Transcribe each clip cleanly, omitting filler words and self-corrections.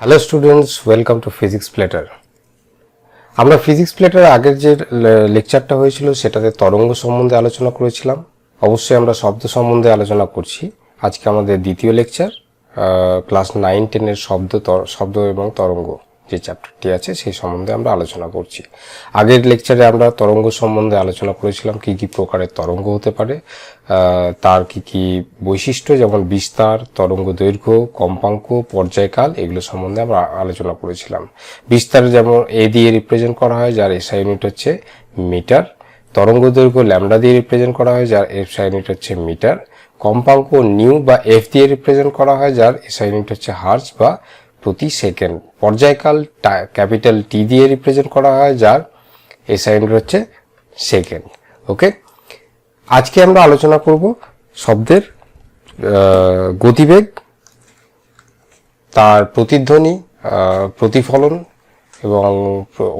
Hello students, welcome to physics platter. আমরা physics platter আগের যে লেকচারটা হয়েছিল সেটাতে তরঙ্গ সম্বন্ধে আলোচনা করেছিলাম। অবশ্যই আমরা শব্দ সম্বন্ধে আলোচনা করছি। আজকে আমাদের দ্বিতীয় লেকচার, ক্লাস 9-10-এর শব্দ এবং তরঙ্গ যে চ্যাপ্টারটি আছে সেই সম্বন্ধে আমরা আলোচনা করছি। আগের লেকচারে আমরা তরঙ্গ সম্বন্ধে আলোচনা করেছিলাম, কি কি প্রকারের তরঙ্গ হতে পারে, তার কি কি বৈশিষ্ট্য, যেমন বিস্তার, তরঙ্গ দৈর্ঘ্য, কম্পাঙ্ক, পর্যায়কাল, এগুলো সম্বন্ধে আমরা আলোচনা করেছিলাম। বিস্তার যেমন এ দিয়ে রিপ্রেজেন্ট করা হয়, যার এসআই ইউনিট হচ্ছে মিটার। তরঙ্গ দৈর্ঘ্য ল্যামডা দিয়ে রিপ্রেজেন্ট করা হয়, যার এসআই ইউনিট হচ্ছে মিটার। কম্পাঙ্ক নিউ বা এফ দিয়ে রিপ্রেজেন্ট করা হয়, যার এসআই ইউনিট হচ্ছে হার্জ বা প্রতি সেকেন্ড। পর্যায়কাল ক্যাপিটাল টি দিয়ে রিপ্রেজেন্ট করা হয়, যার এসআই ইউনিট হচ্ছে সেকেন্ড। ওকে, আজকে আমরা আলোচনা করব শব্দের গতিবেগ, তার প্রতিধ্বনি, প্রতিফলন এবং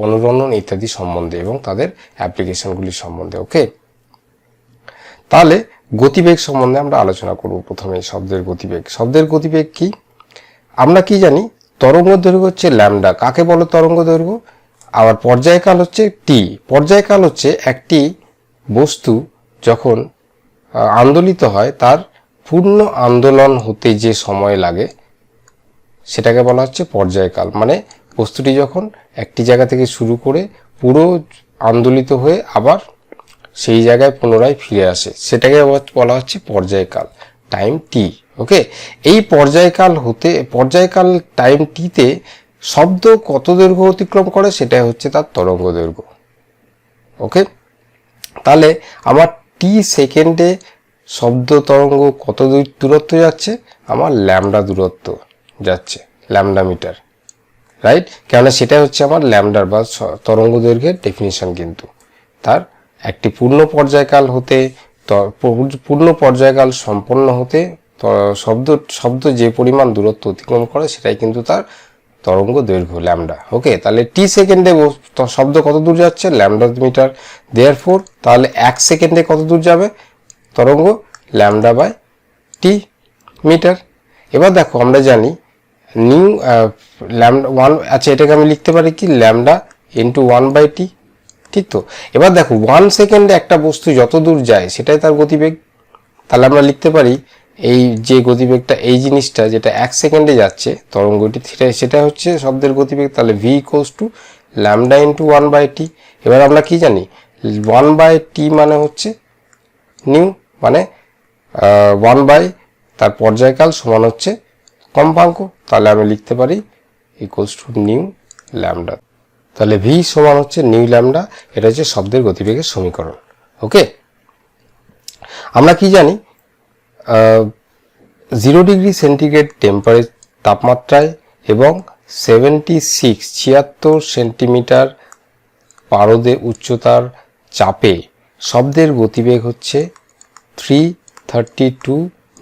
অনুরণন ইত্যাদি সম্বন্ধে এবং তাদের অ্যাপ্লিকেশনগুলি সম্বন্ধে। ওকে, তাহলে গতিবেগ সম্বন্ধে আমরা আলোচনা করব। প্রথমে শব্দের গতিবেগ। শব্দের গতিবেগ কি? আমরা কি জানি? তরঙ্গ দৈর্ঘ্য হচ্ছে ল্যামডা। কাকে বলে তরঙ্গ দৈর্ঘ্য? আবার পর্যায়কাল হচ্ছে টি। পর্যায়কাল হচ্ছে একটি বস্তু যখন আন্দোলিত হয় তার পূর্ণ আন্দোলন হতে যে সময় লাগে সেটাকে বলা হচ্ছে পর্যায়কাল। মানে বস্তুটি যখন একটি জায়গা থেকে শুরু করে পুরো আন্দোলিত হয়ে আবার সেই জায়গায় পুনরায় ফিরে আসে, সেটাকে বলা হচ্ছে পর্যায়কাল, টাইম টি। ওকে, এই পর্যায়কাল টাইম টিতে শব্দ কত দৈর্ঘ্য অতিক্রম করে সেটাই হচ্ছে তার তরঙ্গ দৈর্ঘ্য। ওকে, তাহলে আমার টি সেকেন্ডে শব্দ তরঙ্গ কত দূরত্ব যাচ্ছে? আমার ল্যামডা দূরত্ব যাচ্ছে, ল্যামডা মিটার, রাইট? কেননা সেটা হচ্ছে আমার ল্যামডার বা তরঙ্গ দৈর্ঘ্যের ডেফিনিশন। কিন্তু তার একটি পূর্ণ পর্যায়কাল সম্পন্ন হতে শব্দ যে পরিমাণ দূরত্ব অতিক্রম করে সেটাই কিন্তু তার তরঙ্গ দৈর্ঘ্য, ল্যামডা। ওকে, তাহলে টি সেকেন্ডে শব্দ কত দূর যাচ্ছে? Lambda metre. দেয়ারফোর তাহলে 1 সেকেন্ডে কত দূর যাবে তরঙ্গ? Lambda by t metre. এবার দেখো, আমরা জানি নিউ ল্যামডা 1, আচ্ছা এটাকে আমি লিখতে পারি কি? ল্যামডা ইন্টু 1/t, ঠিক তো? এবার দেখো 1 সেকেন্ডে একটা বস্তু যত দূর যায় সেটাই তার গতিবেগ। তাহলে আমরা লিখতে পারি এই যে গতিবেগটা, এই জিনিসটা যেটা 1 সেকেন্ডে যাচ্ছে তরঙ্গটি, সেটা হচ্ছে শব্দের গতিবেগ। তাহলে v = ল্যামডা ইন্টু 1/t। এবার আমরা কি জানি? 1/t মানে হচ্ছে নিউ, মানে 1 তার পর্যায়কাল সমান হচ্ছে কম্পাঙ্ক। তাহলে আমি লিখতে পারি নিউ ল্যামডা। তাহলে v সমান হচ্ছে নিউ ল্যামডা। এটা হচ্ছে শব্দের গতিবেগের সমীকরণ। ওকে, আমরা কি জানি? 0 ডিগ্রি সেন্টিগ্রেড তাপমাত্রায় এবং 76 সেন্টিমিটার পারদে উচ্চতার চাপে শব্দের গতিবেগ হচ্ছে 332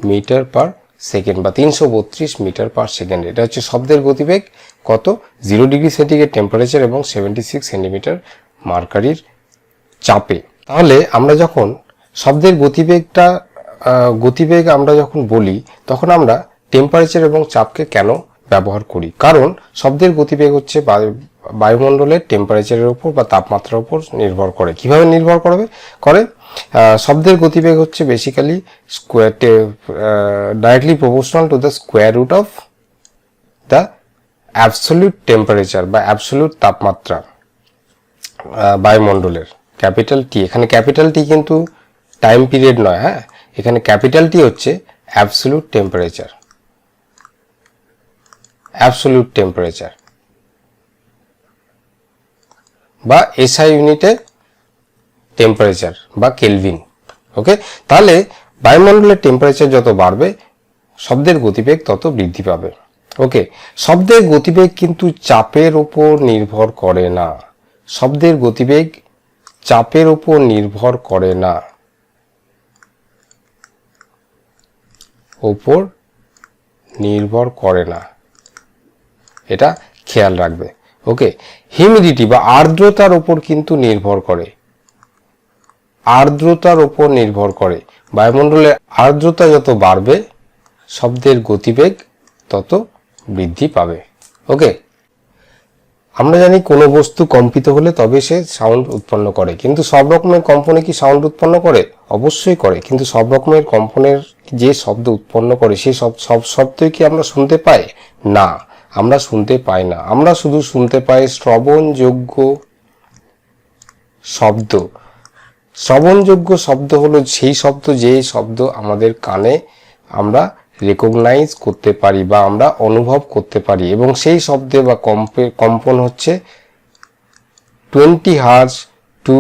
মিটার পার সেকেন্ড বা 332 মিটার পার সেকেন্ড। এটা হচ্ছে শব্দের গতিবেগ কত? 0 ডিগ্রি সেন্টিগ্রেড টেম্পারেচার এবং 76 সেন্টিমিটার মার্কারির চাপে। তাহলে আমরা যখন শব্দের গতিবেগ আমরা যখন বলি তখন আমরা টেম্পারেচার এবং চাপকে কেন ব্যবহার করি? কারণ শব্দের গতিবেগ হচ্ছে বায়ুমণ্ডলের টেম্পারেচারের উপর বা তাপমাত্রার উপর নির্ভর করে। কিভাবে নির্ভর করে? শব্দের গতিবেগ হচ্ছে basically directly proportional to the square root of the absolute temperature বা অ্যাবসলিউট তাপমাত্রা বায়ুমণ্ডলের, ক্যাপিটাল টি। এখানে ক্যাপিটাল টি কিন্তু টাইম পিরিয়ড নয়, হ্যাঁ, এখানে ক্যাপিটাল টি হচ্ছে অ্যাবসলিউট টেম্পারেচার বা এসআই ইউনিটে টেম্পারেচার বা কেলভিন। ওকে, তাহলে বায়ুমণ্ডলের টেম্পারেচার যত বাড়বে শব্দের গতিবেগ তত বৃদ্ধি পাবে। ওকে, শব্দের গতিবেগ কিন্তু চাপের উপর নির্ভর করে না। শব্দের গতিবেগ চাপের উপর নির্ভর করে না, এটা খেয়াল রাখবে। ওকে, হিউমিডিটি বা আর্দ্রতার উপর কিন্তু নির্ভর করে। বায়ুমণ্ডলের আর্দ্রতা যত বাড়বে শব্দের গতিবেগ তত বৃদ্ধি পাবে। ওকে, আমরা জানি কোনো বস্তু কম্পিত হলে তবে সে সাউন্ড উৎপন্ন করে, কিন্তু সব রকমের কম্পনে কি সাউন্ড উৎপন্ন করে? অবশ্যই করে, কিন্তু সব রকমের কম্পনের যে শব্দ উৎপন্ন করে সেই সব শব্দই কি আমরা শুনতে পাই? না, আমরা শুনতে পাই না। আমরা শুধু শুনতে পাই শ্রবণযোগ্য শব্দ। শ্রবণযোগ্য শব্দ হলো সেই শব্দ যে শব্দ আমাদের কানে আমরা রেকগনাইজ করতে পারি বা আমরা অনুভব করতে পারি, এবং সেই শব্দে বা কম্পন হচ্ছে 20 হার্জ টু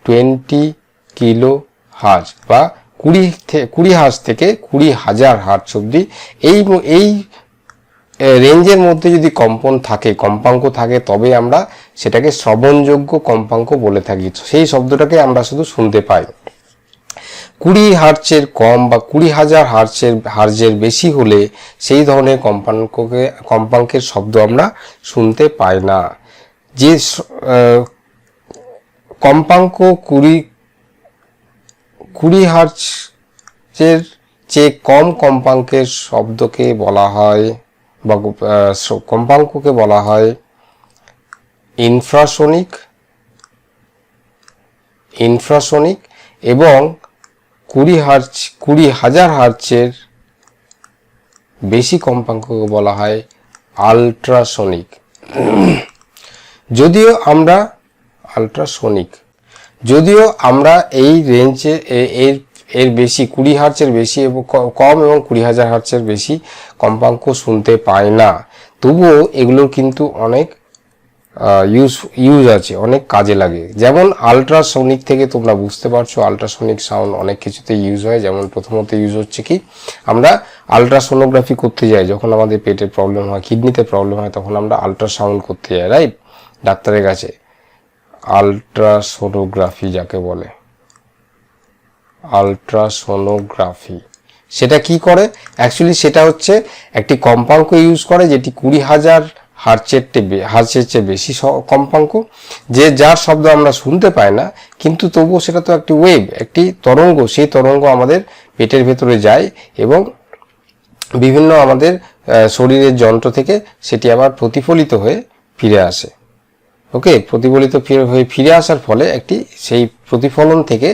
20 কিলো হার্জ বা 20 হার্জ থেকে 20,000 হার্জ অব্দি এই রেঞ্জের মধ্যে যদি কম্পাঙ্ক থাকে তবে আমরা সেটাকে শ্রবণযোগ্য কম্পাঙ্ক বলে থাকি। সেই শব্দটাকে আমরা শুধু শুনতে পাই। 20 হার্জের কম বা 20,000 হার্জের বেশি হলে সেই ধরনের কম্পাঙ্কের শব্দ আমরা শুনতে পাই না। যে কম্পাঙ্ক 20 হার্জের চেয়ে কম কম্পাঙ্কের শব্দকে বলা হয় বা কম্পাঙ্ককে বলা হয় ইনফ্রাসনিক, এবং 20,000 হার্জের বেশি কম্পাঙ্ককে বলা হয় আল্ট্রাসনিক। যদিও আমরা এই রেঞ্জে এর বেশি 20 হার্জের বেশি এবং কম এবং 20,000 হার্জের বেশি কম্পাঙ্ক শুনতে পাই না, তবুও এগুলোর কিন্তু অনেক ইউজ আছে, অনেক কাজে লাগে। যেমন আল্ট্রাসনিক থেকে তোমরা বুঝতে পারছো আল্ট্রাসনিক সাউন্ড অনেক কিছুতে ইউজ হয়। যেমন প্রথমত ইউজ হচ্ছে কি, আমরা আল্ট্রাসোনোগ্রাফি করতে যাই যখন আমাদের পেটের প্রবলেম হয়, কিডনিতে প্রবলেম হয়, তখন আমরা আল্ট্রাসাউন্ড করতে যাই, রাইট, ডাক্তারের কাছে। আল্ট্রাসোনোগ্রাফি যাকে বলে, আল্ট্রাসোনোগ্রাফি সেটা কি করে? অ্যাকচুয়ালি সেটা হচ্ছে একটি কম্পাঙ্ক ইউজ করে যেটি 20,000 হার্জের চেয়ে বেশি কম্পাঙ্ক, যে যার শব্দ আমরা শুনতে পাই না, কিন্তু তবুও সেটা তো একটি ওয়েভ, একটি তরঙ্গ। সেই তরঙ্গ আমাদের পেটের ভেতরে যায় এবং বিভিন্ন আমাদের শরীরের যন্ত্র থেকে সেটি আবার প্রতিফলিত হয়ে ফিরে আসে। ওকে, প্রতিফলিত হয়ে ফিরে আসার ফলে সেই প্রতিফলন থেকে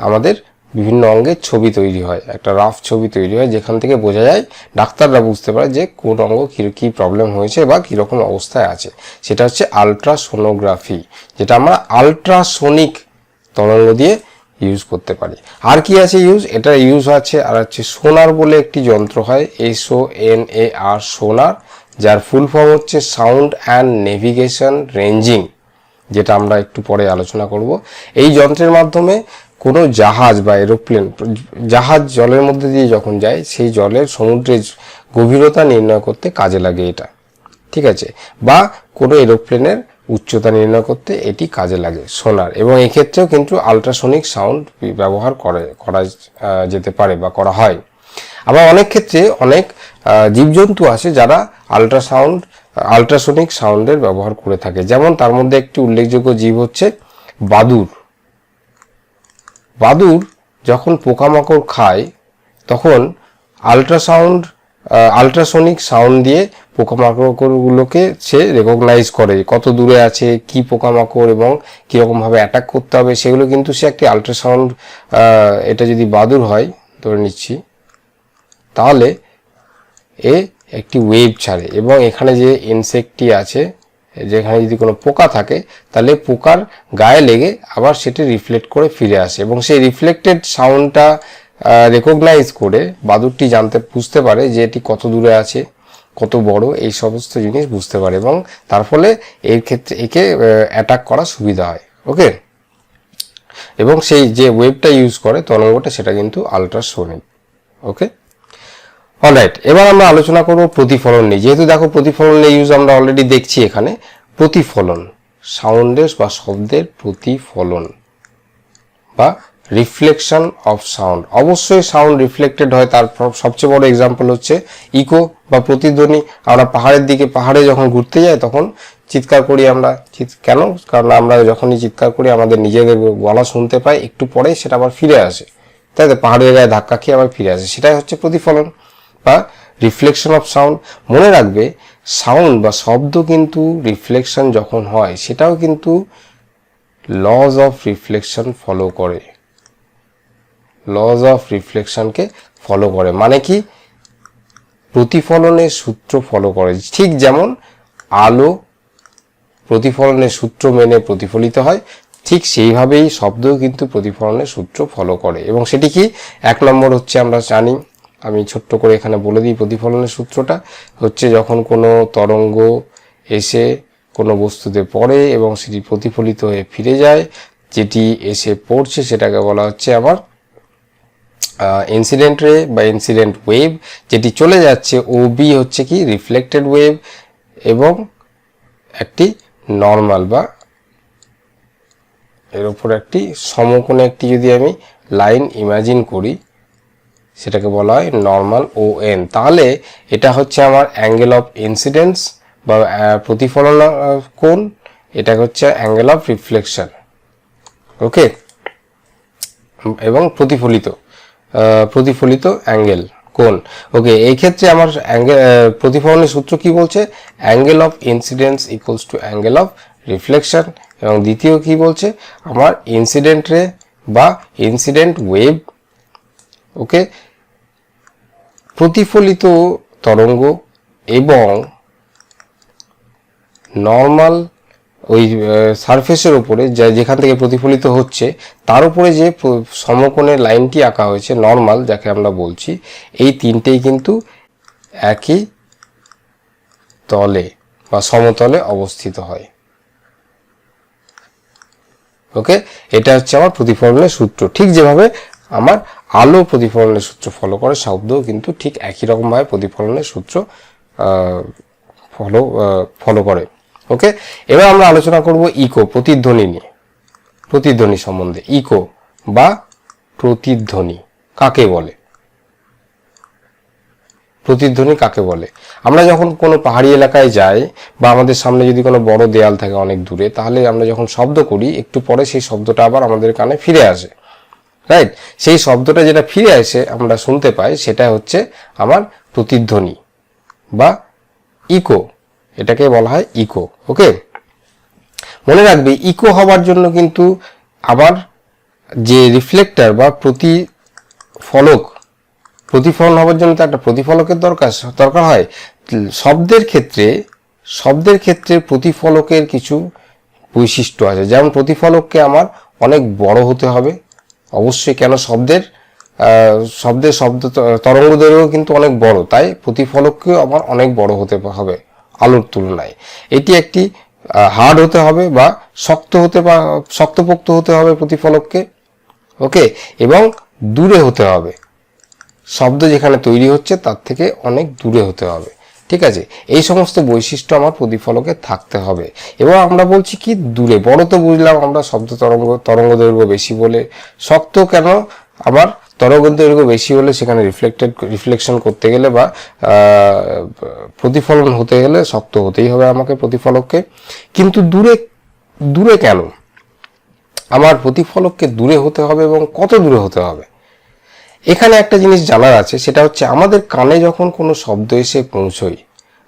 আমাদের বিভিন্ন অঙ্গের ছবি তৈরি হয়, একটা রাফ ছবি তৈরি হয়, যেখান থেকে বোঝা যায়, ডাক্তাররা বুঝতে পারে যে কোন অঙ্গ কি প্রবলেম হয়েছে বা কিরকম অবস্থায় আছে। সেটা হচ্ছে আল্ট্রাসোনোগ্রাফি, যেটা আমরা আল্ট্রাসনিক তরঙ্গ দিয়ে ইউজ করতে পারি। আর কি আছে ইউজ? এটা ইউজ আছে আর হচ্ছে সোনার বলে একটি যন্ত্র হয়, SONAR, সোনার, যার ফুল ফর্ম হচ্ছে সাউন্ড অ্যান্ড নেভিগেশন রেঞ্জিং, যেটা আমরা একটু পরে আলোচনা করব। এই যন্ত্রের মাধ্যমে কোনো জাহাজ বা এরোপ্লেন, জাহাজ জলের মধ্যে দিয়ে যখন যায়, সেই জলের সমুদ্রের গভীরতা নির্ণয় করতে কাজে লাগে এটা, ঠিক আছে, বা কোনো এরোপ্লেনের উচ্চতা নির্ণয় করতে এটি কাজে লাগে সোনার। এবং এক্ষেত্রেও কিন্তু আল্ট্রাসনিক সাউন্ড ব্যবহার করা যেতে পারে বা করা হয়। আবার অনেক ক্ষেত্রে অনেক জীবজন্তু আছে যারা আল্ট্রাসনিক সাউন্ডের ব্যবহার করে থাকে। যেমন তার মধ্যে একটি উল্লেখযোগ্য জীব হচ্ছে বাদুড়। বাদুড় যখন পোকামাকড় খায় তখন আল্ট্রাসনিক সাউন্ড দিয়ে পোকামাকড়গুলোকে সে রেকগনাইজ করে, কত দূরে আছে, কি পোকামাকড় এবং কিরকম ভাবে অ্যাটাক করতে হবে, সেগুলো কিন্তু সে একটি আল্ট্রাসাউন্ড, এটা যদি বাদুড় হয় ধরে নিচ্ছি, তাহলে একটি ওয়েভ ছাড়ে, এবং এখানে যে ইনসেক্টটি আছে, যেখানে যদি কোনো পোকা থাকে, তাহলে পোকার গায়ে লেগে আবার সেটি রিফ্লেক্ট করে ফিরে আসে, এবং সেই রিফ্লেক্টেড সাউন্ডটা রেকগনাইজ করে বাদুড়টি বুঝতে পারে যে এটি কত দূরে আছে, কত বড়, এই সমস্ত জিনিস বুঝতে পারে, এবং তার ফলে এর ক্ষেত্রে একে অ্যাটাক করা সুবিধা হয়। ওকে, এবং সেই যে ওয়েভটা ইউজ করে তরঙ্গটা, সেটা কিন্তু আল্ট্রাসনিক। ওকে, অলরাইট, এবার আমরা আলোচনা করব প্রতিফলন নিয়ে। যেহেতু দেখো প্রতিফলনের ইউজ আমরা অলরেডি দেখছি এখানে। প্রতিফলন, সাউন্ডের বা শব্দের প্রতিফলন বা রিফ্লেকশন অফ সাউন্ড। অবশ্যই সাউন্ড রিফ্লেক্টেড হয়, তার সবচেয়ে বড় এক্সাম্পল হচ্ছে ইকো বা প্রতিধ্বনি। আমরা পাহাড়ে যখন ঘুরতে যাই তখন চিৎকার করি আমরা, কেন? কারণ আমরা যখনই চিৎকার করি আমাদের নিজেদের গলা শুনতে পাই, একটু পরে সেটা আবার ফিরে আসে, তাই তো, পাহাড়ের গায়ে ধাক্কা খেয়ে আবার ফিরে আসে, সেটাই হচ্ছে প্রতিফলন বা রিফ্লেকশন অফ সাউন্ড। মনে রাখবে, সাউন্ড বা শব্দ কিন্তু রিফ্লেকশন যখন হয় সেটাও কিন্তু লজ অফ রিফ্লেকশন ফলো করে, লজ অফ রিফ্লেকশনকে ফলো করে, মানে কি প্রতিফলনের সূত্র ফলো করে। ঠিক যেমন আলো প্রতিফলনের সূত্র মেনে প্রতিফলিত হয়, ঠিক সেইভাবেই শব্দও কিন্তু প্রতিফলনের সূত্র ফলো করে। এবং সেটি কি, 1 নম্বর হচ্ছে আমরা জানি, আমি ছোট্ট করে এখানে বলে দিই প্রতিফলনের সূত্রটা হচ্ছে যখন কোনো তরঙ্গ এসে কোনো বস্তুতে পড়ে এবং সেটি প্রতিফলিত হয়ে ফিরে যায়, যেটি এসে পড়ছে সেটাকে বলা হচ্ছে আমার ইনসিডেন্ট রে বা ইনসিডেন্ট ওয়েভ, যেটি চলে যাচ্ছে ওবি হচ্ছে কি রিফ্লেক্টেড ওয়েভ, এবং একটি নর্মাল বা এর উপর একটি সমকোণে একটি যদি আমি লাইন ইমাজিন করি সেটাকে বলা হয় নর্মাল ও এন। তাহলে এটা হচ্ছে আমার অ্যাঙ্গেল অফ ইনসিডেন্স বা প্রতিফলন কোণ, এটা হচ্ছে অ্যাঙ্গেল অফ রিফ্লেকশন। ওকে, এবং প্রতিফলিত অ্যাঙ্গেল কোণ। ওকে, এই ক্ষেত্রে আমার প্রতিফলনের সূত্র কি বলছে, angle of incidence equals to angle of reflection. এবং দ্বিতীয় কি বলছে, আমার ইনসিডেন্ট রে বা ইনসিডেন্ট ওয়েভ, ওকে, প্রতিফলিত তরঙ্গ এবং নর্মাল ওই সারফেসের উপরে যেখান থেকে প্রতিফলিত হচ্ছে তার উপরে যে সমকোণের লাইনটি আঁকা হয়েছে নর্মাল, যাকে আমরা বলছি, এই তিনটেই কিন্তু একই তলে বা সমতলে অবস্থিত হয়। ওকে, এটা হচ্ছে আমার প্রতিফলনের সূত্র। ঠিক যেভাবে আমার আলো প্রতিফলনের সূত্র ফলো করে, শব্দও কিন্তু ঠিক একই রকমভাবে প্রতিফলনের সূত্র ফলো করে। ওকে, এবার আমরা আলোচনা করব ইকো, প্রতিধ্বনি নিয়ে, প্রতিধ্বনি সম্বন্ধে। ইকো বা প্রতিধ্বনি কাকে বলে, প্রতিধ্বনি কাকে বলে? আমরা যখন কোনো পাহাড়ি এলাকায় যাই বা আমাদের সামনে যদি কোনো বড় দেয়াল থাকে অনেক দূরে, তাহলে আমরা যখন শব্দ করি একটু পরে সেই শব্দটা আবার আমাদের কানে ফিরে আসে, রাইট? সেই শব্দটা যেটা ফিরে আসে আমরা শুনতে পাই সেটা হচ্ছে আমার প্রতিধ্বনি বা ইকো, এটাকে বলা হয় ইকো। ওকে, মনে রাখবে ইকো হবার জন্য কিন্তু আবার যে রিফ্লেক্টর বা প্রতিফলন হবার জন্য তো একটা প্রতিফলকের দরকার হয়। শব্দের ক্ষেত্রে প্রতিফলকের কিছু বৈশিষ্ট্য আছে, যেমন প্রতিফলককে আমার অনেক বড় হতে হবে অবশ্যই, কেন শব্দের তরঙ্গ দৈর্ঘ্য কিন্তু অনেক বড়, তাই প্রতিফলককেও আমার অনেক বড় হতে হবে আলোর তুলনায়। এটি একটি হার্ড হতে হবে বা শক্তপোক্ত হতে হবে প্রতিফলককে। ওকে, এবং দূরে হতে হবে, শব্দ যেখানে তৈরি হচ্ছে তার থেকে অনেক দূরে হতে হবে। ঠিক আছে, এই সমস্ত বৈশিষ্ট্য আমার প্রতিফলকে থাকতে হবে। এবং আমরা বলছি কি দূরে, বড় তো বুঝলাম আমরা শব্দ তরঙ্গ দৈর্ঘ্য বেশি বলে, শক্ত কেন, আবার তরঙ্গ দৈর্ঘ্য বেশি হলে সেখানে রিফ্লেকশন করতে গেলে বা প্রতিফলন হতে গেলে শক্ত হতেই হবে আমাকে প্রতিফলককে। কিন্তু দূরে কেন আমার প্রতিফলককে দূরে হতে হবে এবং কত দূরে হতে হবে? এখানে একটা জিনিস জানার আছে, সেটা হচ্ছে আমাদের কানে যখন কোনো শব্দ এসে পৌঁছয়,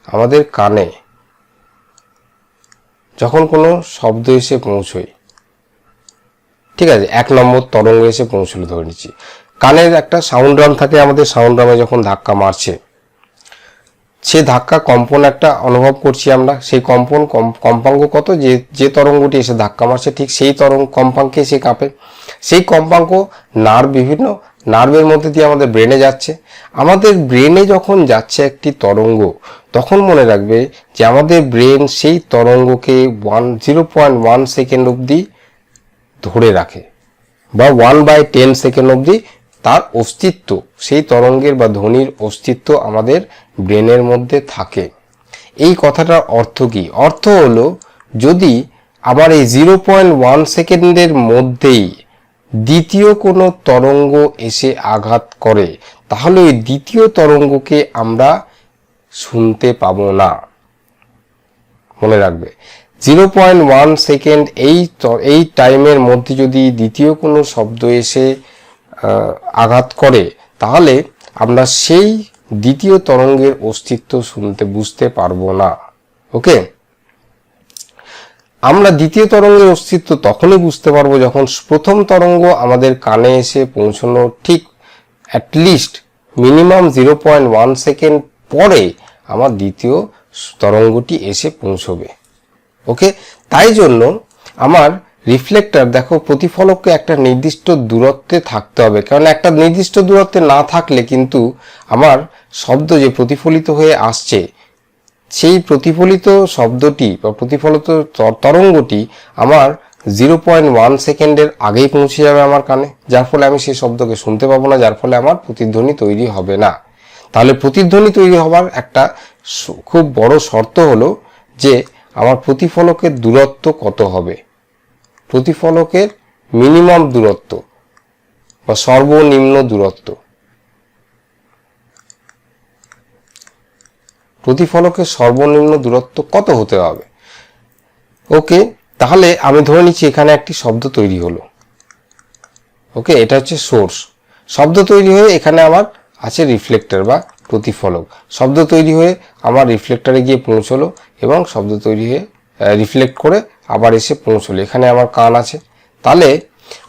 আমাদের কানে যখন কোনো শব্দ এসে পৌঁছয়, ঠিক আছে, 1 নম্বর তরঙ্গ এসে পৌঁছলো ধরে নিচ্ছি, কানের একটা সাউন্ড ড্রাম থাকে, আমাদের সাউন্ড ড্রামে যখন ধাক্কা মারছে, সে ধাক্কা কম্পন একটা অনুভব করছি আমরা, সেই কম্পাঙ্ক কত, যে তরঙ্গটি এসে ধাক্কা মারছে ঠিক সেই কম্পাঙ্কে সে কাঁপে। সেই কম্পাঙ্ক বিভিন্ন নার্ভের মধ্যে দিয়ে আমাদের ব্রেনে যাচ্ছে। আমাদের ব্রেনে যখন যাচ্ছে একটি তরঙ্গ, তখন মনে রাখবে যে আমাদের ব্রেন সেই তরঙ্গকে 0.1 সেকেন্ড অবধি ধরে রাখে, বা 1/10 সেকেন্ড অবধি তার অস্তিত্ব, সেই তরঙ্গের বা ধ্বনির অস্তিত্ব আমাদের ব্রেনের মধ্যে থাকে। এই কথাটার অর্থ কি? অর্থ হলো, যদি আমার এই 0.1 সেকেন্ডের মধ্যেই দ্বিতীয় কোনো তরঙ্গ এসে আঘাত করে, তাহলে ওই দ্বিতীয় তরঙ্গকে আমরা শুনতে পাবো না। মনে রাখবে, 0.1 সেকেন্ড এই টাইমের মধ্যে যদি দ্বিতীয় কোনো শব্দ এসে আঘাত করে, তাহলে আমরা সেই দ্বিতীয় তরঙ্গের অস্তিত্ব বুঝতে পারবো না। ওকে, আমরা দ্বিতীয় তরঙ্গের অস্তিত্ব তখনই বুঝতে পারবো যখন প্রথম তরঙ্গ আমাদের কানে এসে পৌঁছানো ঠিক অ্যাটলিস্ট মিনিমাম 0.1 সেকেন্ড পরে আমার দ্বিতীয় তরঙ্গটি এসে পৌঁছবে। ওকে, তাই জন্য আমার রিফ্লেক্টর, দেখো প্রতিফলককে একটা নির্দিষ্ট দূরত্বে থাকতে হবে, কারণ একটা নির্দিষ্ট দূরত্বে না থাকলে কিন্তু আমার শব্দ যে প্রতিফলিত হয়ে আসছে সেই প্রতিফলিত শব্দটি বা প্রতিফলিত তরঙ্গটি আমার 0.1 সেকেন্ডের আগেই পৌঁছে যাবে আমার কানে, যার ফলে আমি সেই শব্দকে শুনতে পাবো না, যার ফলে আমার প্রতিধ্বনি তৈরি হবে না। তাহলে প্রতিধ্বনি তৈরি হবার একটা খুব বড় শর্ত হলো যে আমার প্রতিফলকের দূরত্ব কত হবে, প্রতিফলকের মিনিমাম দূরত্ব বা সর্বনিম্ন দূরত্ব, প্রতিফলকের সর্বনিম্ন দূরত্ব কত হতে হবে। ওকে, তাহলে আমি ধরে নিচ্ছি এখানে একটি শব্দ তৈরি হলো। ওকে, এটা হচ্ছে সোর্স। শব্দ তৈরি হয়ে এখানে আমার আছে রিফ্লেক্টর বা প্রতিফলক। শব্দ তৈরি হয়ে আমার রিফ্লেক্টরে গিয়ে পৌঁছলো এবং শব্দ তৈরি হয়ে রিফ্লেক্ট করে আবার এসে পৌঁছলো। এখানে আমার কান আছে। তাহলে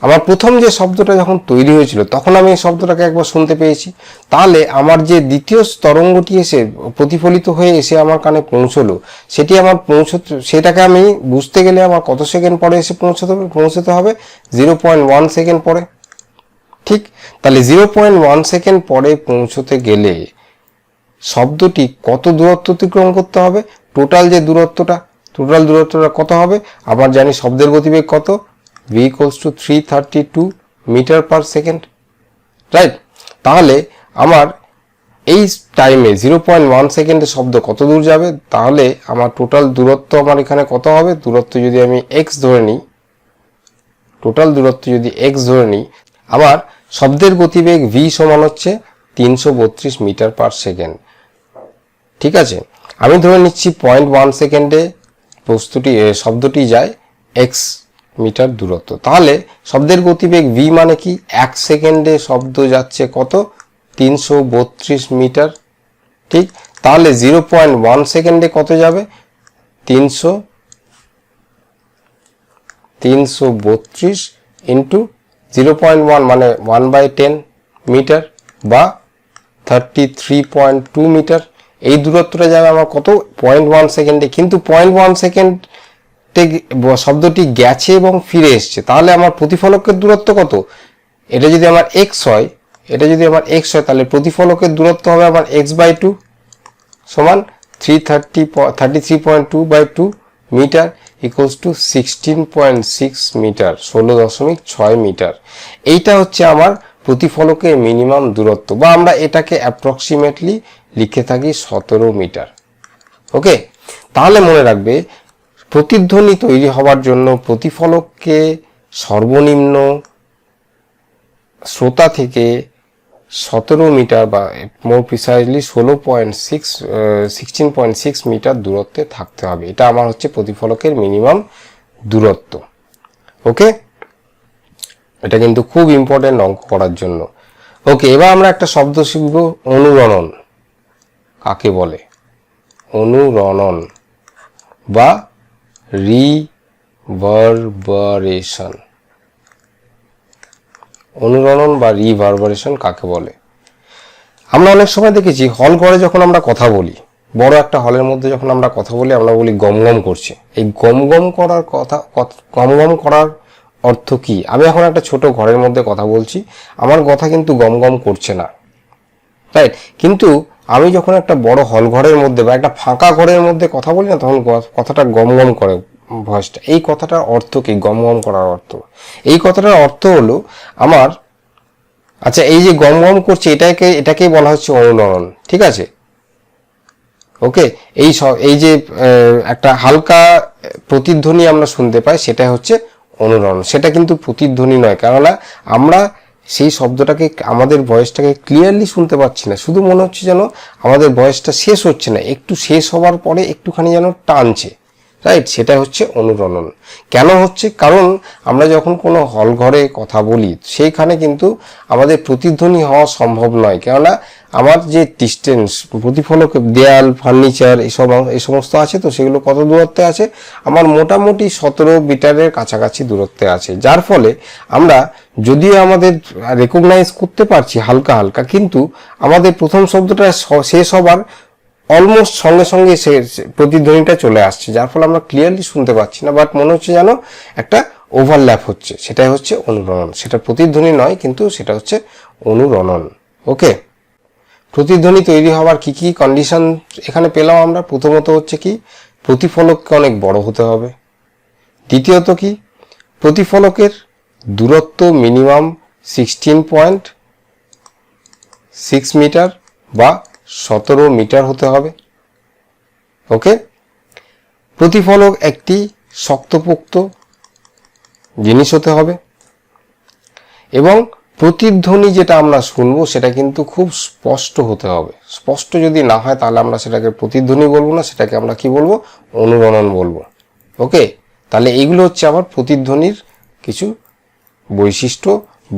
আমার প্রথম যে শব্দটা যখন তৈরি হয়েছিল তখন আমি এই শব্দটাকে একবার শুনতে পেয়েছি। তাহলে আমার যে দ্বিতীয় তরঙ্গটি এসে প্রতিফলিত হয়ে এসে আমার কানে পৌঁছলো, সেটি আমার সেটাকে আমি বুঝতে গেলে আমার কত সেকেন্ড পরে এসে পৌঁছতে হবে 0.1 সেকেন্ড পরে। ঠিক, তাহলে 0.1 সেকেন্ড পরে পৌঁছতে গেলে শব্দটি কত দূরত্ব অতিক্রম করতে হবে, টোটাল দূরত্বটা কত হবে। আবার জানি শব্দের গতিবেগ কত, v = 332 metre per second, right. তাহলে আমার এই টাইমে 0.1 সেকেন্ডে শব্দ কত দূর যাবে, তাহলে আমার টোটাল দূরত্ব আমার এখানে কত হবে, দূরত্ব যদি আমি x ধরে নিই, টোটাল দূরত্ব যদি x ধরে নিই, আমার শব্দের গতিবেগ v সমান হচ্ছে 332 মিটার পার সেকেন্ড। ঠিক আছে, আমি ধরে নিচ্ছি 0.1 সেকেন্ডে শব্দটি যায় x মিটার দূরত্ব। তাহলে শব্দের গতিবেগ v মানে কি, 1 সেকেন্ডে শব্দ যাচ্ছে কত, 332 মিটার। ঠিক, তাহলে 0.1 সেকেন্ডে কত যাবে, 332 ইন্টু 0.1 মানে 1/10 মিটার বা 33.2 মিটার। এই দূরত্বটা যাবে আমার কত, 0.1 সেকেন্ডে। কিন্তু 0.1 সেকেন্ড শব্দটি গেছে এবং ফিরে এসছে, তাহলে আমার প্রতিফলকের দূরত্ব কত, এটা যদি আমার x হয়, তাহলে প্রতিফলকের দূরত্ব হবে আমার x/2 সমান 33.2/2 মিটার = 16.6 মিটার, 16.6 মিটার। এইটা হচ্ছে আমার প্রতিফলকের মিনিমাম দূরত্ব, বা আমরা এটাকে অ্যাপ্রক্সিমেটলি লিখে থাকি 17 মিটার। ওকে, তাহলে মনে রাখবে প্রতিধ্বনি তৈরি হওয়ার জন্য প্রতিফলককে সর্বনিম্ন শ্রোতা থেকে 17 মিটার বা মোর প্রিসাইজলি 16.6 মিটার দূরত্বে থাকতে হবে। এটা আমার হচ্ছে প্রতিফলকের মিনিমাম দূরত্ব। ওকে, এটা কিন্তু খুব ইম্পর্টেন্ট অঙ্ক করার জন্য। ওকে, এবার আমরা একটা শব্দ শিখব, অনুরণন কাকে বলে, অনুরণন বা রিভারবারেশন। অনুরণন বা রিভারবারেশন কাকে বলে? আমরা অনেক সময় দেখেছি হল ঘরে যখন আমরা কথা বলি, বড় একটা হলের মধ্যে যখন আমরা কথা বলি, আমরা বলি গমগম করছে। এই গমগম করার অর্থ কি? আমি এখন একটা ছোট ঘরের মধ্যে কথা বলছি, আমার কথা কিন্তু গমগম করছে না, রাইট। কিন্তু আমি যখন একটা বড় হল ঘরের মধ্যে বা একটা ফাঁকা ঘরের মধ্যে কথা বলি না, তখন কথাটা গমগম করে ভয়েসটা। এই কথাটার অর্থ কি? গমগম করার অর্থ, এই কথাটার অর্থ হলো আমার, আচ্ছা এই যে গমগম করছে এটাকেই বলা হচ্ছে অনুরণন। ঠিক আছে, ওকে। এই যে একটা হালকা প্রতিধ্বনি আমরা শুনতে পাই, সেটা হচ্ছে অনুরণন। সেটা কিন্তু প্রতিধ্বনি নয়, কেননা আমরা সেই শব্দটাকে, আমাদের ভয়েসটাকে ক্লিয়ারলি শুনতে পাচ্ছি না, শুধু মনে হচ্ছে যেন আমাদের ভয়েসটা শেষ হচ্ছে না, একটু শেষ হওয়ার পরে একটুখানি যেন টানছে, রাইট, সেটা হচ্ছে অনুরণন। কেন হচ্ছে? কারণ আমরা যখন কোনো হল ঘরে কথা বলি সেইখানে কিন্তু আমাদের প্রতিধ্বনি হওয়া সম্ভব নয়, কেননা আমার যে ডিস্টেন্স, প্রতিফলক, দেয়াল, ফার্নিচার এই সমস্ত আছে, তো সেগুলো কত দূরত্বে আছে? আমার মোটামুটি 17 মিটারের কাছাকাছি দূরত্বে আছে, যার ফলে আমরা যদিও আমাদের রেকগনাইজ করতে পারছি হালকা হালকা, কিন্তু আমাদের প্রথম শব্দটা শেষ হবার অলমোস্ট সঙ্গে সঙ্গে সে প্রতিধ্বনিটা চলে আসছে, যার ফলে আমরা ক্লিয়ারলি শুনতে পাচ্ছি না, বাট মনে হচ্ছে যেন একটা ওভারল্যাপ হচ্ছে। সেটাই হচ্ছে অনুরণন। সেটা প্রতিধ্বনি নয়, কিন্তু সেটা হচ্ছে অনুরণন। ওকে, প্রতিধ্বনি তৈরি হওয়ার কি কি কন্ডিশন এখানে পেলাম আমরা? প্রথমত হচ্ছে কি, প্রতিফলককে অনেক বড় হতে হবে। দ্বিতীয়ত কি, প্রতিফলকের দূরত্ব মিনিমাম 16.6 মিটার বা 17 মিটার হতে হবে। ওকে, প্রতিফলক একটি শক্তপোক্ত জিনিস হতে হবে, এবং প্রতিধ্বনি যেটা আমরা শুনবো সেটা কিন্তু খুব স্পষ্ট হতে হবে। স্পষ্ট যদি না হয় তাহলে আমরা সেটাকে প্রতিধ্বনি বলবো না, সেটাকে আমরা কি বলবো? অনুরণন বলবো। ওকে, তাহলে এইগুলো হচ্ছে আবার প্রতিধ্বনির কিছু বৈশিষ্ট্য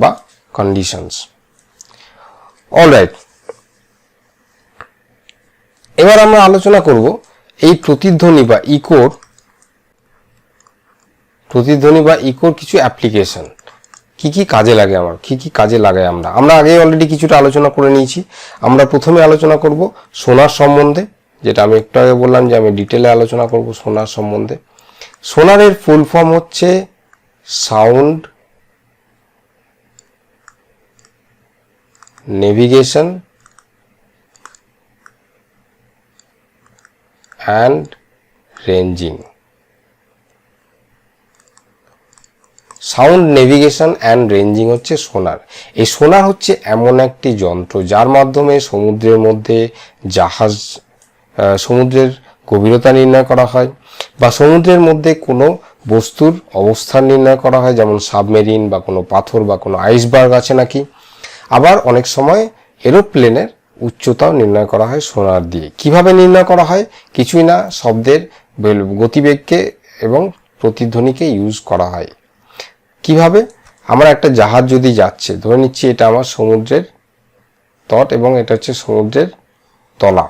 বা কন্ডিশনস। অলরাইট, এবার আমরা আলোচনা করব এই প্রতিধ্বনি বা ইকোর কিছু অ্যাপ্লিকেশন, কি কি কাজে লাগে আমার, কি কি কাজে লাগাই আমরা আগে অলরেডি কিছুটা আলোচনা করে নিয়েছি। আমরা প্রথমে আলোচনা করব সোনার সম্বন্ধে, যেটা আমি একটু আগে বললাম যে আমি ডিটেলে আলোচনা করব সোনার সম্বন্ধে। সোনারের ফুল ফর্ম হচ্ছে sound navigation and ranging. Sound navigation and ranging হচ্ছে সোনার। এই সোনার হচ্ছে এমন একটি যন্ত্র যার মাধ্যমে সমুদ্রের মধ্যে সমুদ্রের গভীরতা নির্ণয় করা হয়, বা সমুদ্রের মধ্যে কোনো বস্তুর অবস্থান নির্ণয় করা হয়, যেমন সাবমেরিন বা কোনো পাথর বা কোনো আইসবার্গ আছে নাকি। আবার অনেক সময় এরোপ্লেনের উচ্চতাও নির্ণয় করা হয় সোনার দিয়ে। কিভাবে নির্ণয় করা হয়? কিছুই না, শব্দের গতিবেগকে এবং প্রতিধ্বনিকে ইউজ করা হয়। কিভাবে? আমার একটা জাহাজ যদি যাচ্ছে, ধরে নিচ্ছি এটা আমার সমুদ্রের তট এবং এটা হচ্ছে সমুদ্রের তলা।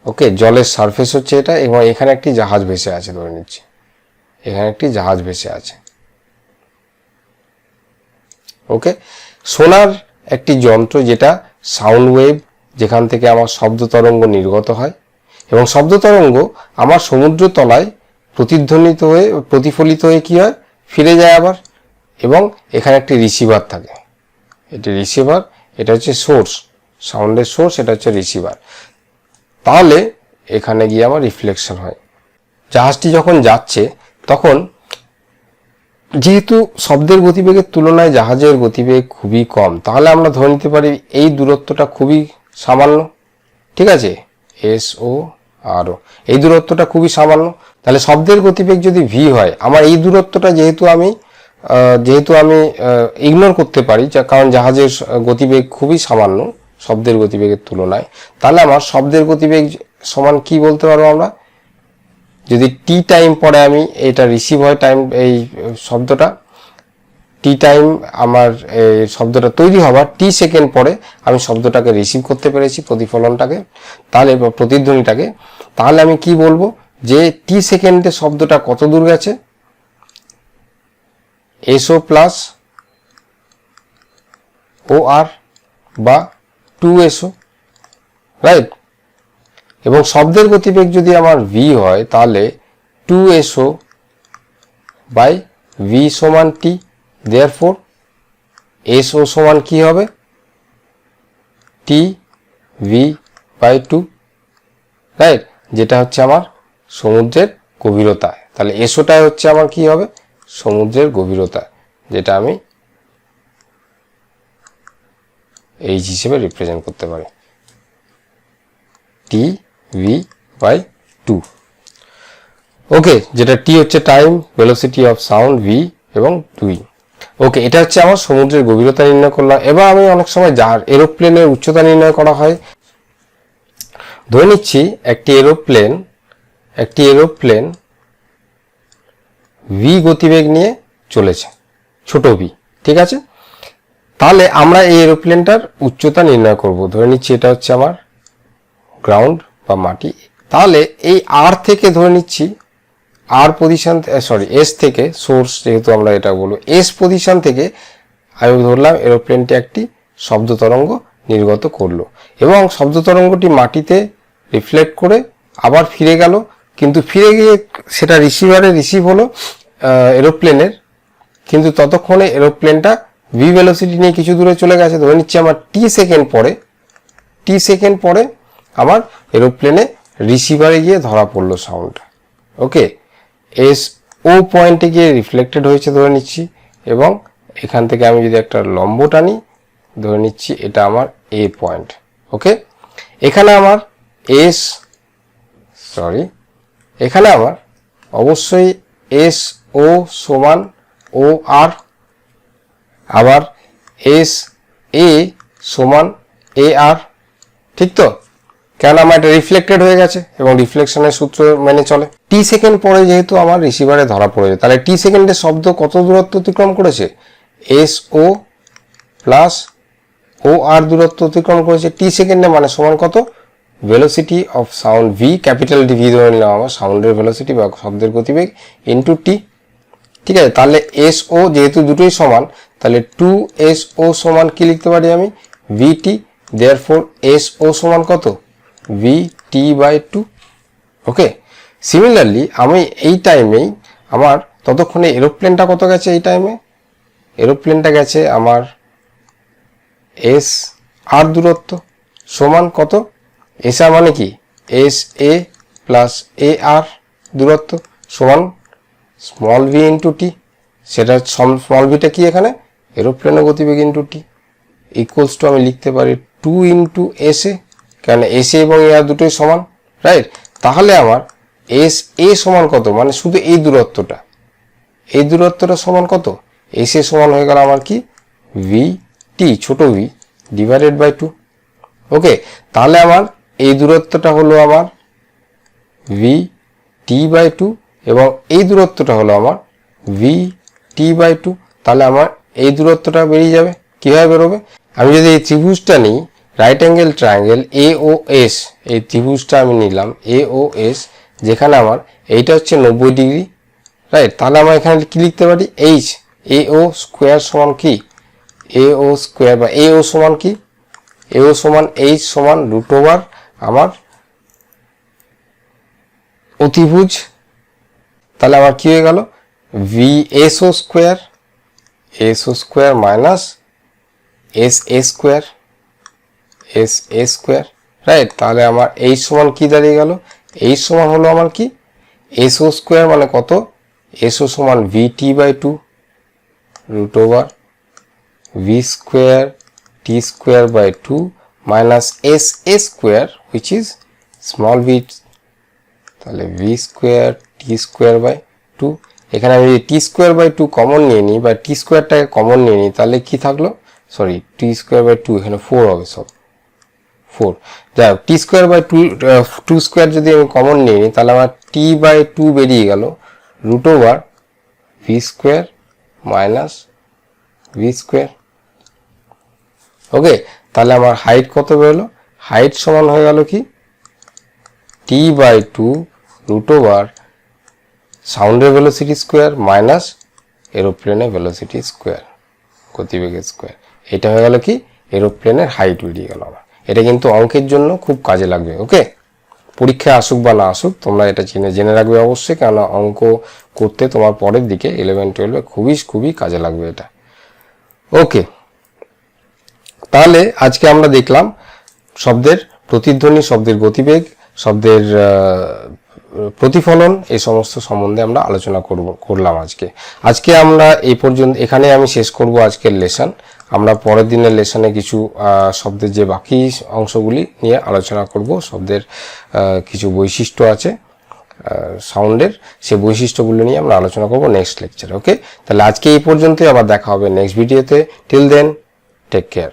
ওকে, জলের সারফেস হচ্ছে এটা, এবং এখানে একটি জাহাজ ভেসে আছে, ধরে নিচ্ছি এখানে একটি জাহাজ ভেসে আছে। ওকে, সোনার একটি যন্ত্র যেটা সাউন্ড ওয়েভ, যেখান থেকে আমার শব্দ তরঙ্গ নির্গত হয়, এবং শব্দ তরঙ্গ আমার সমুদ্র তলায় প্রতিফলিত হয়ে কি হয়? ফিরে যায় আবার। এবং এখানে একটি রিসিভার থাকে, এটি রিসিভার, এটা হচ্ছে সোর্স, সাউন্ডের সোর্স, এটা হচ্ছে রিসিভার। তাহলে এখানে গিয়ে আমার রিফ্লেকশন হয়। জাহাজটি যখন যাচ্ছে তখন যেহেতু শব্দের গতিবেগের তুলনায় জাহাজের গতিবেগ খুবই কম, তাহলে আমরা ধরে নিতে পারি এই দূরত্বটা খুবই সামান্য। ঠিক আছে, SORO, এই দূরত্বটা খুবই সামান্য। তাহলে শব্দের গতিবেগ যদি v হয়, আমার এই দূরত্বটা যেহেতু আমি ইগনোর করতে পারি, কারণ জাহাজের গতিবেগ খুবই সামান্য শব্দের গতিবেগের তুলনায়, তাহলে আমার শব্দের গতিবেগ সমান কি বলতে পারবো আমরা? যদি টি টাইম পরে আমি এটা রিসিভ হয় টাইম, এই শব্দটা টি টাইম আমার এই শব্দটা তৈরি হবার টি সেকেন্ড পরে আমি শব্দটাকে রিসিভ করতে পেরেছি, প্রতিফলনটাকে, তাহলে প্রতিধ্বনিটাকে, তাহলে আমি কি বলবো? যে টি সেকেন্ডে শব্দটা কত দূর গেছে? SO প্লাস OR বা 2SO, রাইট? এবং শব্দের গতিবেগ যদি আমার v হয়, তাহলে 2SO বাই v সমান t, দেয়ারফর SO সমান কি হবে? TV by 2, right? যেটা হচ্ছে আমার সমুদ্রের গভীরতা। তাহলে এসোটাই হচ্ছে আমার কি হবে? সমুদ্রের গভীরতা, যেটা আমি এইচ হিসেবে রিপ্রেজেন্ট করতে পারি, TV/2। ওকে, যেটা টি হচ্ছে time, velocity of sound v এবং 2। ওকে, এটা হচ্ছে আমার সমুদ্রের গভীরতা নির্ণয় করলাম। এবার আমি অনেক সময় এরোপ্লেনের উচ্চতা নির্ণয় করা হয়। ধরে নিচ্ছি একটি এরোপ্লেন একটি এরোপ্লেন ভি গতিবেগ নিয়ে চলেছে, ছোট ভি, ঠিক আছে। তাহলে আমরা এই এরোপ্লেনটার উচ্চতা নির্ণয় করব। ধরে নিচ্ছি এটা হচ্ছে আমার গ্রাউন্ড বা মাটি। তাহলে এই আর থেকে ধরে নিচ্ছি আর পজিশন, সরি এস থেকে, সোর্স যেহেতু আমরা এটা বলবো, এস পজিশন থেকে আমি ধরলাম এরোপ্লেনটি একটি শব্দ তরঙ্গ নির্গত করলো এবং শব্দ তরঙ্গটি মাটিতে রিফ্লেক্ট করে আবার ফিরে গেল, কিন্তু ফিরে গিয়ে সেটা রিসিভারে রিসিভ হলো এরোপ্লেনের, কিন্তু ততক্ষণে এরোপ্লেনটা ভি ভেলোসিটি নিয়ে কিছু দূরে চলে গেছে। ধরে নিচ্ছি আমার টি সেকেন্ড পরে আমার এরোপ্লেনে রিসিভারে গিয়ে ধরা পড়লো সাউন্ডটা। ওকে, এস ও পয়েন্টে গিয়ে রিফ্লেক্টেড হয়েছে ধরে নিচ্ছি, এবং এখান থেকে আমি যদি একটা লম্ব টানি, ধরে নিচ্ছি এটা আমার এ পয়েন্ট। ওকে, এখানে আমার অবশ্যই এস ও সমান ও আর, আবার এস এ সমান এ আর, ঠিক তো? কেন আমার এটা রিফ্লেক্টেড হয়ে গেছে এবং রিফ্লেকশনের সূত্র মেনে চলে। টি সেকেন্ড পরে যেহেতু আমার রিসিভারে ধরা পড়েছে, তাহলে টি সেকেন্ডের শব্দ কত দূরত্ব অতিক্রম করেছে? এস ও প্লাস ও আর দূরত্ব অতিক্রম করেছে টি সেকেন্ডে, মানে সমান কত? Velocity of sound V, capital D V ধরে নিলাম আমার সাউন্ডের ভেলোসিটি বা শব্দের গতিবেগ ইন্টু টি, ঠিক আছে। তাহলে এস ও যেহেতু দুটোই সমান, তাহলে 2SO সমান কি লিখতে পারি আমি? ভিটি, দেয়ারফর এস ও সমান কত? VT/2। ওকে, সিমিলারলি আমি এই টাইমেই আমার ততক্ষণে এরোপ্লেনটা কত গেছে? এই টাইমে এরোপ্লেনটা গেছে আমার এস আর দূরত্ব সমান কত? এস আর মানে কি? এস এ প্লাস এ আর দূরত্ব সমান স্মল ভি ইন্টু টি। সেটা স্মল ভিটা কি এখানে? এরোপ্লেনের গতিবেগ ইন্টু টি, ইকুয়ালস টু আমি লিখতে পারি 2 ইন্টু এস এ, কারণ এস এ এবং এ আর দুটোই সমান, রাইট? তাহলে আমার এস এ সমান কত? মানে শুধু এই দূরত্বটা সমান কত? এস এ সমান হয়ে গেল আমার কি? ভি টি, ছোট ভি ডিভাইডেড বাই 2। ওকে, তাহলে আমার এই দূরত্বটা হলো আমার ভি টি/2 এবং এই দূরত্বটা হলো আমার ভি টি/2। তাহলে আমার এই দূরত্বটা বেরিয়ে যাবে। কিভাবে বেরোবে? আমি যদি এই ত্রিভুজটা নিই, right angle triangle A O S, এই ত্রিভুজটা আমি নিলাম এ ও এস, যেখানে আমার এইটা হচ্ছে 90 ডিগ্রি, রাইট? তাহলে আমরা এখানে কি লিখতে পারি? এইচ এ ও স্কোয়ার সমান কি? এ ও স্কোয়ার বা এ ও সমান কি? এ ও সমান এইচ সমান রুট ওভার আমার অতিভুজ। তাহলে আমার কি হয়ে গেল? V S O square minus S A square, right? তাহলে আমার এইচ সমান কি দাঁড়িয়ে গেল? এইচ সমান হলো আমার কি? এস ও স্কোয়ার মানে কত? এস ও সমান ভি টি/2 root over v square t square by 2 minus S A square which is small v. তাহলে v square t square by 2, এখানে আমি টি স্কোয়ার বাই 2 কমন নিয়ে নিই বা টি স্কোয়ারটাকে কমন নিয়ে নিই, তাহলে কি থাকলো? সরি, টি স্কোয়ার বাই 2, এখানে 4 হবে, সব 4। যাই হোক, টি স্কোয়ার বাই 2 স্কোয়ার যদি আমি কমন নিয়ে নিই, তাহলে আমার টি/2 বেরিয়ে গেল root over v square minus v square. Okay, তাহলে আমার হাইট কত বেরোলো? হাইট সমান হয়ে গেল কি? টি/2 রুট ওভার সাউন্ডের ভেলোসিটি স্কোয়ার মাইনাস এরোপ্লেনের ভেলোসিটি স্কোয়ার, গতিবেগের স্কোয়ার। এটা হয়ে গেল কি? এরোপ্লেনের হাইট বেরিয়ে গেল আমার। এটা কিন্তু অঙ্কের জন্য খুব কাজে লাগবে। ওকে, পরীক্ষায় আসুক বা না আসুক, তোমরা এটা জেনে রাখবে অবশ্যই, কেননা অঙ্ক করতে তোমার পরের দিকে 11-12 খুবই কাজে লাগবে এটা। ওকে, তাহলে আজকে আমরা দেখলাম শব্দের প্রতিধ্বনি, শব্দের গতিবেগ, শব্দের প্রতিফলন, এই সমস্ত সম্বন্ধে আমরা আলোচনা করলাম আজকে আমরা এই পর্যন্ত, এখানে আমি শেষ করব আজকের লেসন। আমরা পরের দিনের লেসনে কিছু শব্দের যে বাকি অংশগুলি নিয়ে আলোচনা করব। শব্দের কিছু বৈশিষ্ট্য আছে সাউন্ডের, সেই বৈশিষ্ট্যগুলো নিয়ে আমরা আলোচনা করব নেক্সট লেকচারে। ওকে, তাহলে আজকে এই পর্যন্তই, আবার দেখা হবে নেক্সট ভিডিওতে। Till then, take care.